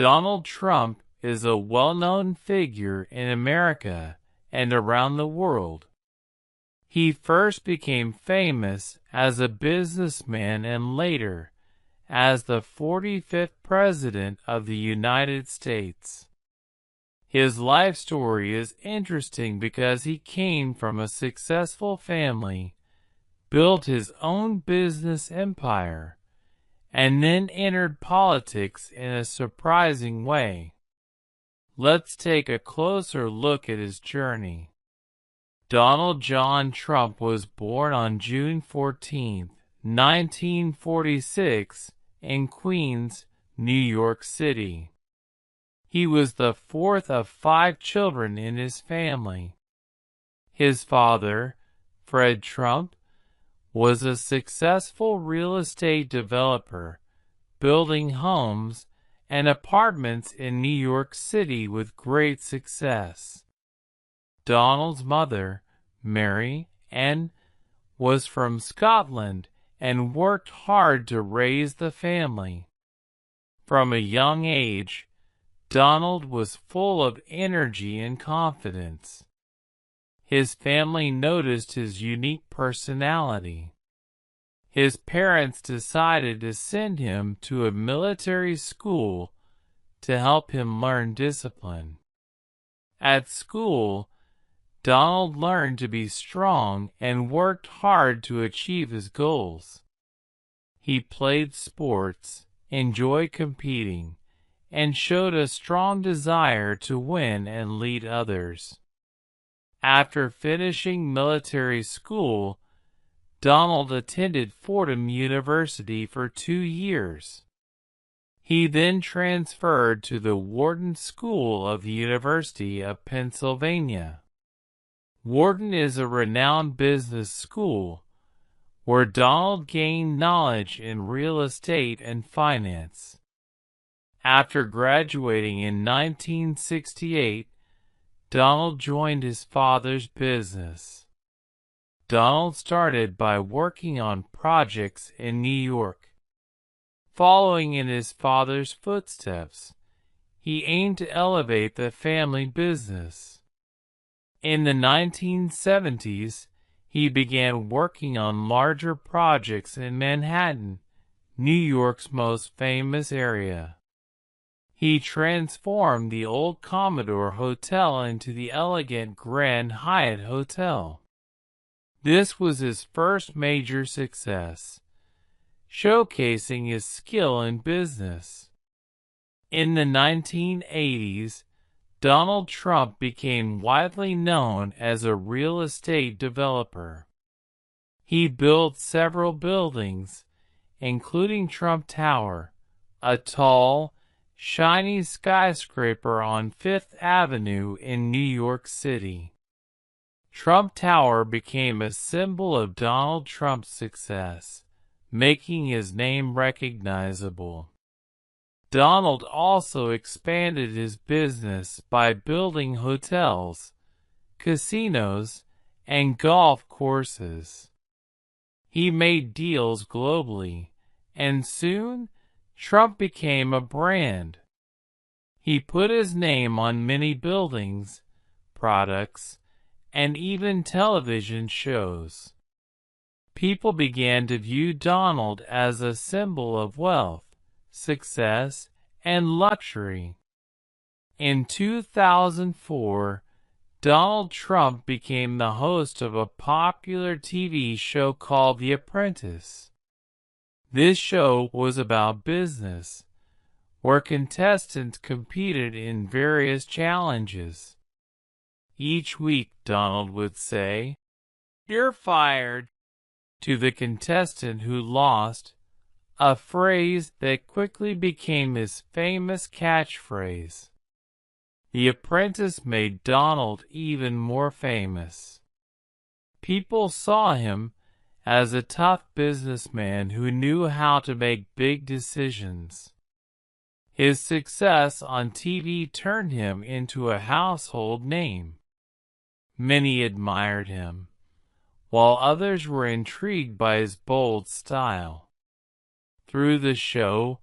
Donald Trump is a well-known figure in America and around the world. He first became famous as a businessman and later as the 45th President of the United States. His life story is interesting because he came from a successful family, built his own business empire, and then entered politics in a surprising way. Let's take a closer look at his journey. Donald John Trump was born on June 14, 1946, in Queens, New York City. He was the fourth of 5 children in his family. His father, Fred Trump, was a successful real estate developer, building homes and apartments in New York City with great success. Donald's mother, Mary Ann, was from Scotland and worked hard to raise the family. From a young age, Donald was full of energy and confidence. His family noticed his unique personality. His parents decided to send him to a military school to help him learn discipline. At school, Donald learned to be strong and worked hard to achieve his goals. He played sports, enjoyed competing, and showed a strong desire to win and lead others. After finishing military school, Donald attended Fordham University for 2 years. He then transferred to the Wharton School of the University of Pennsylvania. Wharton is a renowned business school where Donald gained knowledge in real estate and finance. After graduating in 1968, Donald joined his father's business. Donald started by working on projects in New York. Following in his father's footsteps, he aimed to elevate the family business. In the 1970s, he began working on larger projects in Manhattan, New York's most famous area. He transformed the old Commodore Hotel into the elegant Grand Hyatt Hotel. This was his first major success, showcasing his skill in business. In the 1980s, Donald Trump became widely known as a real estate developer. He built several buildings, including Trump Tower, a tall, shiny skyscraper on Fifth Avenue in New York City. Trump Tower became a symbol of Donald Trump's success, making his name recognizable. Donald also expanded his business by building hotels, casinos, and golf courses. He made deals globally, and soon, Trump became a brand. He put his name on many buildings, products, and even television shows. People began to view Donald as a symbol of wealth, success, and luxury. In 2004, Donald Trump became the host of a popular TV show called The Apprentice. This show was about business, where contestants competed in various challenges. Each week, Donald would say, "You're fired," to the contestant who lost, a phrase that quickly became his famous catchphrase. The Apprentice made Donald even more famous. People saw him as a tough businessman who knew how to make big decisions. His success on TV turned him into a household name. Many admired him, while others were intrigued by his bold style. Through the show,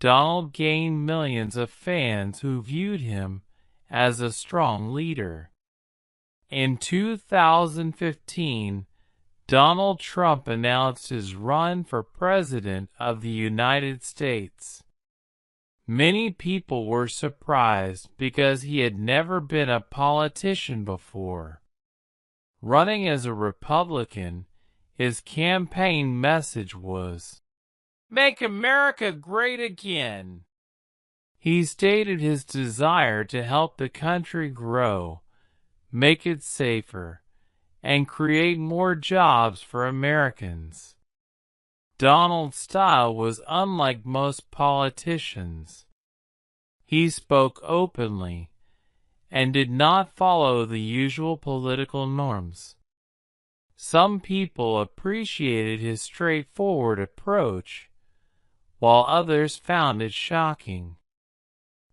Donald gained millions of fans who viewed him as a strong leader. In 2015, Donald Trump announced his run for President of the United States. Many people were surprised because he had never been a politician before. Running as a Republican, his campaign message was, "Make America Great Again." He stated his desire to help the country grow, make it safer, and create more jobs for Americans. Donald's style was unlike most politicians. He spoke openly and did not follow the usual political norms. Some people appreciated his straightforward approach, while others found it shocking.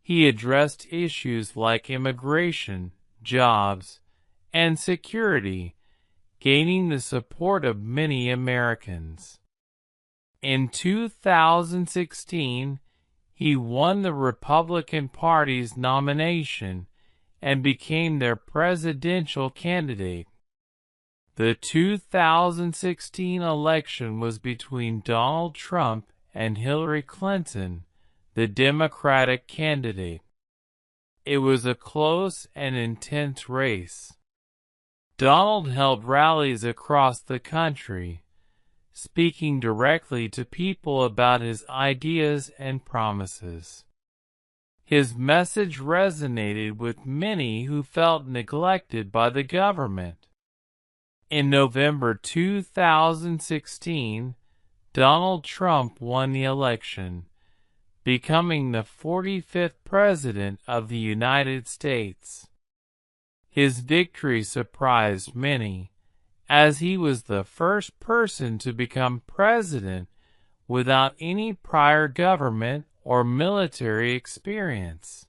He addressed issues like immigration, jobs, and security, gaining the support of many Americans. In 2016, he won the Republican Party's nomination and became their presidential candidate. The 2016 election was between Donald Trump and Hillary Clinton, the Democratic candidate. It was a close and intense race. Donald held rallies across the country, speaking directly to people about his ideas and promises. His message resonated with many who felt neglected by the government. In November 2016, Donald Trump won the election, becoming the 45th President of the United States. His victory surprised many, as he was the first person to become president without any prior government or military experience.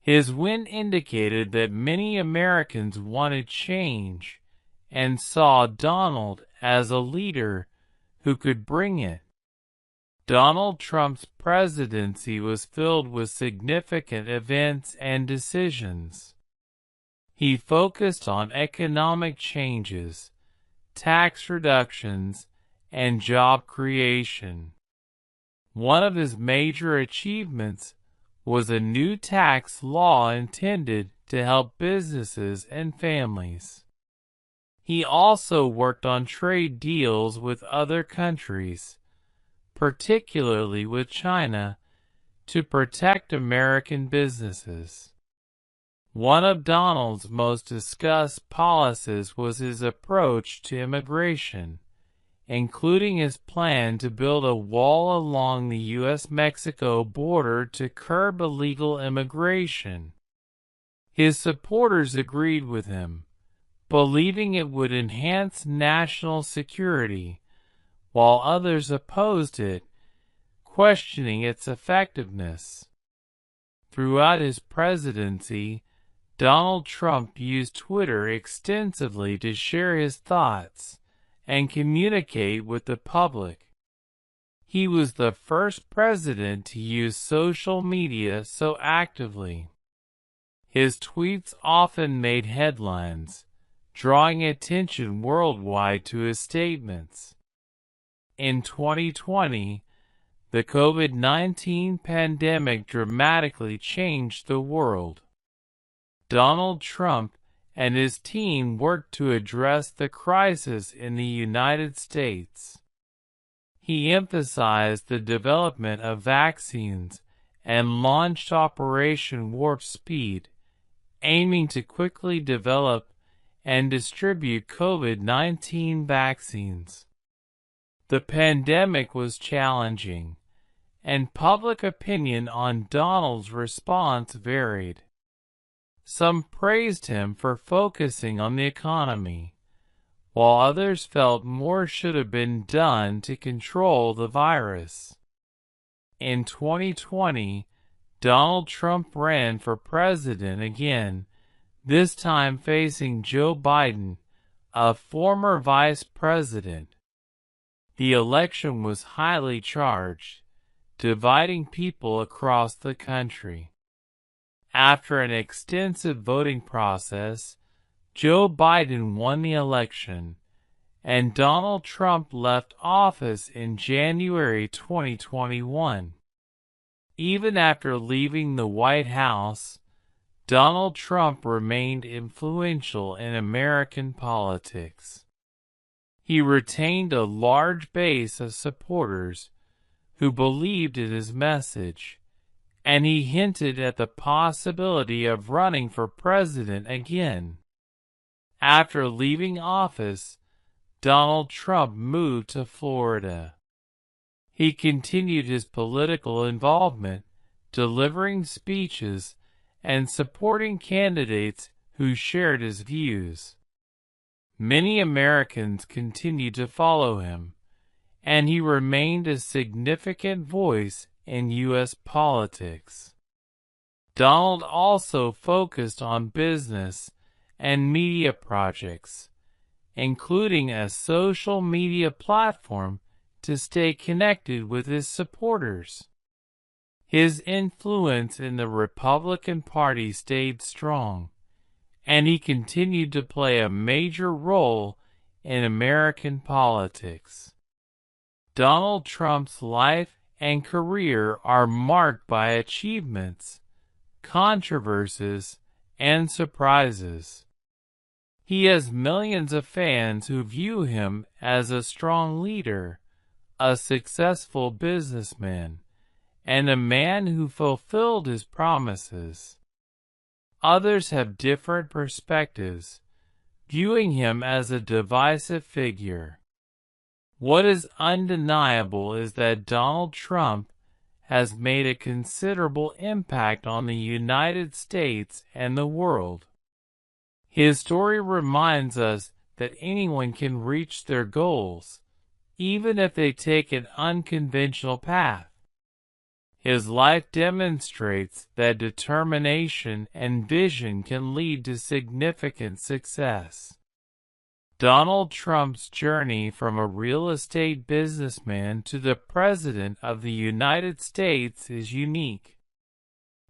His win indicated that many Americans wanted change and saw Donald as a leader who could bring it. Donald Trump's presidency was filled with significant events and decisions. He focused on economic changes, tax reductions, and job creation. One of his major achievements was a new tax law intended to help businesses and families. He also worked on trade deals with other countries, particularly with China, to protect American businesses. One of Donald's most discussed policies was his approach to immigration, including his plan to build a wall along the U.S.-Mexico border to curb illegal immigration. His supporters agreed with him, believing it would enhance national security, while others opposed it, questioning its effectiveness. Throughout his presidency, Donald Trump used Twitter extensively to share his thoughts and communicate with the public. He was the first president to use social media so actively. His tweets often made headlines, drawing attention worldwide to his statements. In 2020, the COVID-19 pandemic dramatically changed the world. Donald Trump and his team worked to address the crisis in the United States. He emphasized the development of vaccines and launched Operation Warp Speed, aiming to quickly develop and distribute COVID-19 vaccines. The pandemic was challenging, and public opinion on Donald's response varied. Some praised him for focusing on the economy, while others felt more should have been done to control the virus. In 2020, Donald Trump ran for president again, this time facing Joe Biden, a former vice president. The election was highly charged, dividing people across the country. After an extensive voting process, Joe Biden won the election, and Donald Trump left office in January 2021. Even after leaving the White House, Donald Trump remained influential in American politics. He retained a large base of supporters who believed in his message, and he hinted at the possibility of running for president again. After leaving office, Donald Trump moved to Florida. He continued his political involvement, delivering speeches and supporting candidates who shared his views. Many Americans continued to follow him, and he remained a significant voice in U.S. politics. Donald also focused on business and media projects, including a social media platform to stay connected with his supporters. His influence in the Republican Party stayed strong, and he continued to play a major role in American politics. Donald Trump's life and career are marked by achievements, controversies, and surprises. He has millions of fans who view him as a strong leader, a successful businessman, and a man who fulfilled his promises. Others have different perspectives, viewing him as a divisive figure. What is undeniable is that Donald Trump has made a considerable impact on the United States and the world. His story reminds us that anyone can reach their goals, even if they take an unconventional path. His life demonstrates that determination and vision can lead to significant success. Donald Trump's journey from a real estate businessman to the President of the United States is unique.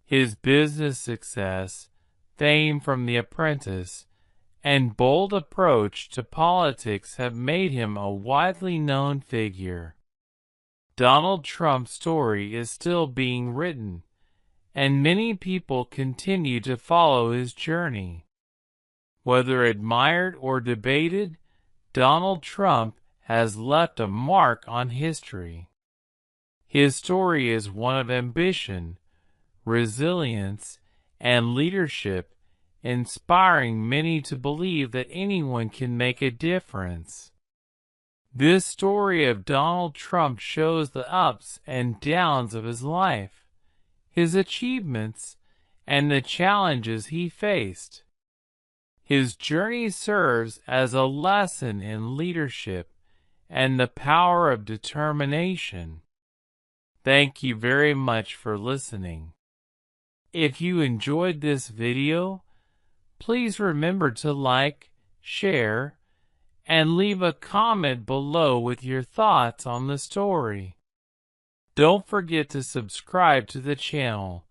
His business success, fame from The Apprentice, and bold approach to politics have made him a widely known figure. Donald Trump's story is still being written, and many people continue to follow his journey. Whether admired or debated, Donald Trump has left a mark on history. His story is one of ambition, resilience, and leadership, inspiring many to believe that anyone can make a difference. This story of Donald Trump shows the ups and downs of his life, his achievements, and the challenges he faced. His journey serves as a lesson in leadership and the power of determination. Thank you very much for listening. If you enjoyed this video, please remember to like, share, and leave a comment below with your thoughts on the story. Don't forget to subscribe to the channel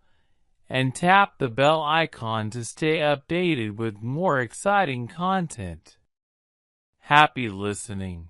and tap the bell icon to stay updated with more exciting content. Happy listening.